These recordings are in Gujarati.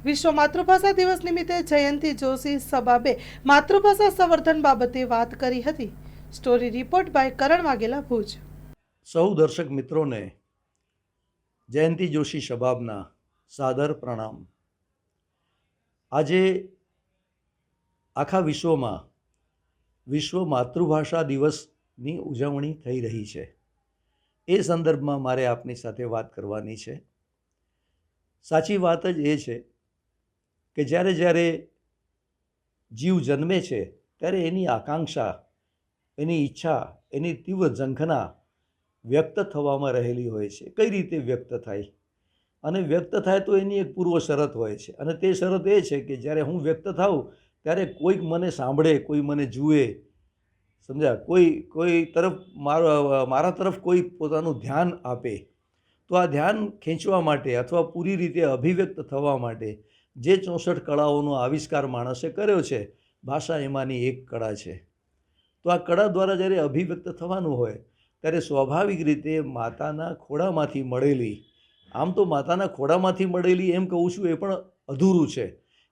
વિશ્વ માતૃભાષા દિવસ નિમિત્તે જયંતિ જોશી સબાબે માતૃભાષા સંવર્ધન બાબતે વાત કરી હતી। સ્ટોરી રિપોર્ટ બાય કરણ વાઘેલા, ભુજ। સૌ દર્શક મિત્રોને જયંતિ જોશી શબાબના સાદર પ્રણામ। આજે આખા વિશ્વમાં વિશ્વ માતૃભાષા દિવસની ઉજવણી થઈ રહી છે। એ સંદર્ભમાં મારે આપની સાથે વાત કરવાની છે। સાચી વાત જ એ છે કે જ્યારે જ્યારે જીવ જન્મે છે ત્યારે એની આકાંક્ષા, એની ઈચ્છા, એની તીવ્ર ઝંખના વ્યક્ત થવામાં રહેલી હોય છે। કઈ રીતે વ્યક્ત થાય? અને વ્યક્ત થાય તો એની એક પૂર્વ શરત હોય છે, અને તે શરત એ છે કે જ્યારે હું વ્યક્ત થાઉં ત્યારે કોઈક મને સાંભળે, કોઈ મને જુએ, સમજ્યા, કોઈ તરફ મારા તરફ કોઈ પોતાનું ધ્યાન આપે। તો આ ધ્યાન ખેંચવા માટે અથવા પૂરી રીતે અભિવ્યક્ત થવા માટે જે 64 કળાઓનો આવિષ્કાર માણસે કર્યો છે, ભાષા એમાંની એક કળા છે। તો આ કળા દ્વારા જ્યારે અભિવ્યક્ત થવાનું હોય ત્યારે સ્વાભાવિક રીતે માતાના ખોળામાંથી મળેલી, આમ તો માતાના ખોળામાંથી મળેલી એમ કહું છું એ પણ અધૂરું છે,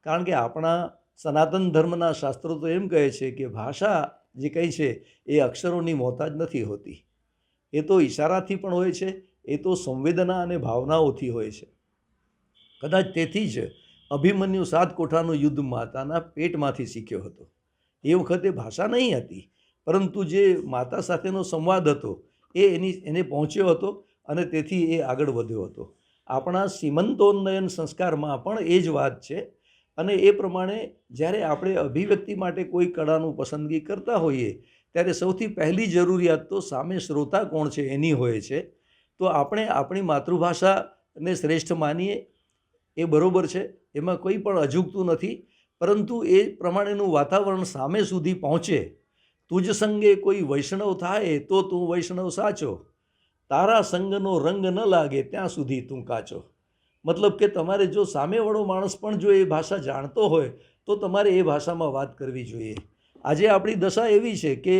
કારણ કે આપણા સનાતન ધર્મના શાસ્ત્રો તો એમ કહે છે કે ભાષા જે કંઈ છે એ અક્ષરોની મોહતાજ નથી હોતી। એ તો ઈશારાથી પણ હોય છે, એ તો સંવેદના અને ભાવનાઓથી હોય છે। કદાચ તેથી જ અભિમન્યુ 7 કોઠાનું યુદ્ધ માતાના પેટમાંથી શીખ્યો હતો। એ વખતે ભાષા નહીં હતી, પરંતુ જે માતા સાથેનો સંવાદ હતો એને પહોંચ્યો હતો, અને તેથી એ આગળ વધ્યો હતો। આપણા સીમંતોન્નયન સંસ્કારમાં પણ એ જ વાત છે। અને એ પ્રમાણે જ્યારે આપણે અભિવ્યક્તિ માટે કોઈ કળાનું પસંદગી કરતા હોઈએ ત્યારે સૌથી પહેલી જરૂરિયાત તો સામે શ્રોતા કોણ છે એની હોય છે। તો આપણે આપણી માતૃભાષાને શ્રેષ્ઠ માનીએ એ બરાબર છે, એમાં કોઈ પણ અજુગતું નથી, પરંતુ એ પ્રમાણેનું વાતાવરણ સામે સુધી પહોંચે। તુજ સંગે કોઈ વૈષ્ણવ થાય તો તું વૈષ્ણવ સાચો, તારા સંગનો રંગ ન લાગે ત્યાં સુધી તું કાચો। મતલબ કે તમારે જો સામેવાળો માણસ પણ જો એ ભાષા જાણતો હોય તો તમારે એ ભાષામાં વાત કરવી જોઈએ। આજે આપણી દશા એવી છે કે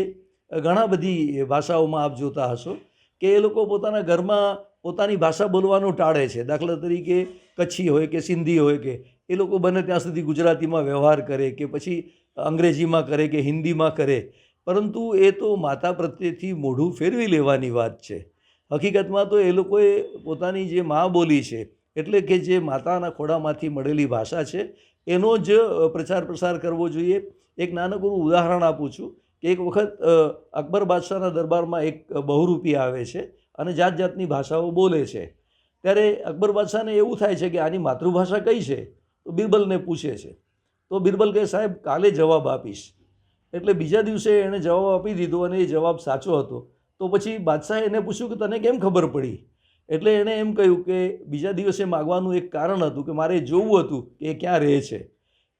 ઘણા બધી ભાષાઓમાં આપ જોતા હશો કે એ લોકો પોતાના ઘરમાં પોતાની ભાષા બોલવાનું ટાળે છે। દાખલા તરીકે કચ્છી હોય કે સિંધી હોય કે એ લોકો બને ત્યાં સુધી ગુજરાતીમાં વ્યવહાર કરે કે પછી અંગ્રેજીમાં કરે કે હિન્દીમાં કરે, પરંતુ એ તો માતા પ્રત્યેથી મોઢું ફેરવી લેવાની વાત છે। હકીકતમાં તો એ લોકોએ પોતાની જે મા બોલી છે, એટલે કે જે માતાના ખોળામાંથી મળેલી ભાષા છે, એનો જ પ્રચાર પ્રસાર કરવો જોઈએ। એક નાનકડું ઉદાહરણ આપું છું કે એક વખત અકબર બાદશાહના દરબારમાં એક બહુરૂપી આવે છે અને જાત જાતની ભાષાઓ બોલે છે। ત્યારે અકબર બાદશાહને એવું થાય છે કે આની માતૃભાષા કઈ છે? તો બિરબલને પૂછે છે। તો બિરબલ કહે, સાહેબ કાલે જવાબ આપીશ। એટલે બીજા દિવસે એણે જવાબ આપી દીધો અને એ જવાબ સાચો હતો। તો પછી બાદશાહે એને પૂછ્યું કે તને કેમ ખબર પડી? એટલે એણે એમ કહ્યું કે બીજા દિવસે માગવાનું એક કારણ હતું કે મારે જોવું હતું કે એ ક્યાં રહે છે।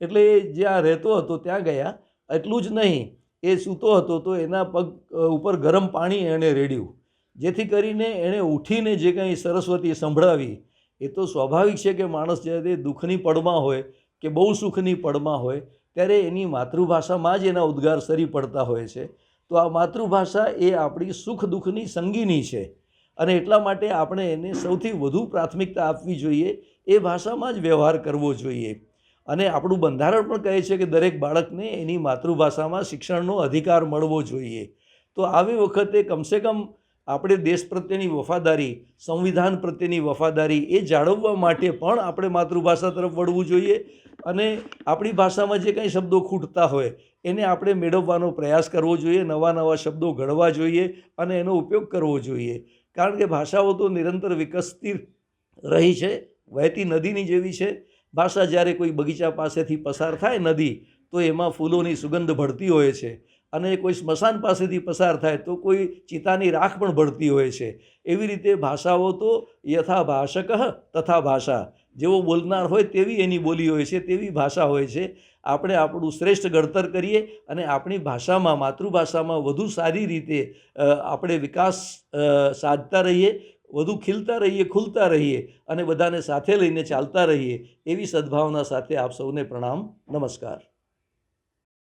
એટલે એ જ્યાં રહેતો હતો ત્યાં ગયા। એટલું જ નહીં, એ સૂતો હતો તો એના પગ ઉપર ગરમ પાણી એણે રેડ્યું, જેથી કરીને એણે ઉઠીને જે કંઈ સરસ્વતી સંભળાવી। એ તો સ્વાભાવિક છે કે માણસ જ્યારે દુઃખની પળમાં હોય કે બહુ સુખની પળમાં હોય ત્યારે એની માતૃભાષામાં જ એના ઉદ્ગાર સરી પડતા હોય છે। તો આ માતૃભાષા એ આપણી સુખ દુઃખની સંગીની છે, અને એટલા માટે આપણે એને સૌથી વધુ પ્રાથમિકતા આપવી જોઈએ, એ ભાષામાં જ વ્યવહાર કરવો જોઈએ। અને આપણું બંધારણ પણ કહે છે કે દરેક બાળકને એની માતૃભાષામાં શિક્ષણનો અધિકાર મળવો જોઈએ। તો આવી વખતે કમસે કમ આપણે દેશ પ્રત્યેની વફાદારી, સંવિધાન પ્રત્યેની વફાદારી એ જાળવવા માટે પણ આપણે માતૃભાષા તરફ વળવું જોઈએ, અને આપણી ભાષામાં જે કંઈ શબ્દો ખૂટતા હોય એને આપણે મેળવવાનો પ્રયાસ કરવો જોઈએ, નવા નવા શબ્દો ઘડવા જોઈએ અને એનો ઉપયોગ કરવો જોઈએ। કારણ કે ભાષાઓ તો નિરંતર વિકસતી રહી છે, વહેતી નદીની જેવી છે। ભાષા જ્યારે કોઈ બગીચા પાસેથી પસાર થાય નદી, તો એમાં ફૂલોની સુગંધ ભળતી હોય છે, અને કોઈ સ્મશાન પાસેથી પસાર થાય તો કોઈ ચિતાની રાખ પણ ભળતી હોય છે। એવી રીતે ભાષાઓ તો યથા ભાષક તથા ભાષા, જેવો બોલનાર હોય તેવી એની બોલી હોય છે, તેવી ભાષા હોય છે। આપણે આપણું શ્રેષ્ઠ ઘડતર કરીએ અને આપણી ભાષામાં, માતૃભાષામાં વધુ સારી રીતે આપણે વિકાસ સાધતા રહીએ, વધુ ખીલતા રહીએ, ખુલતા રહીએ અને બધાને સાથે લઈને ચાલતા રહીએ, એવી સદ્ભાવના સાથે આપ સૌને પ્રણામ, નમસ્કાર।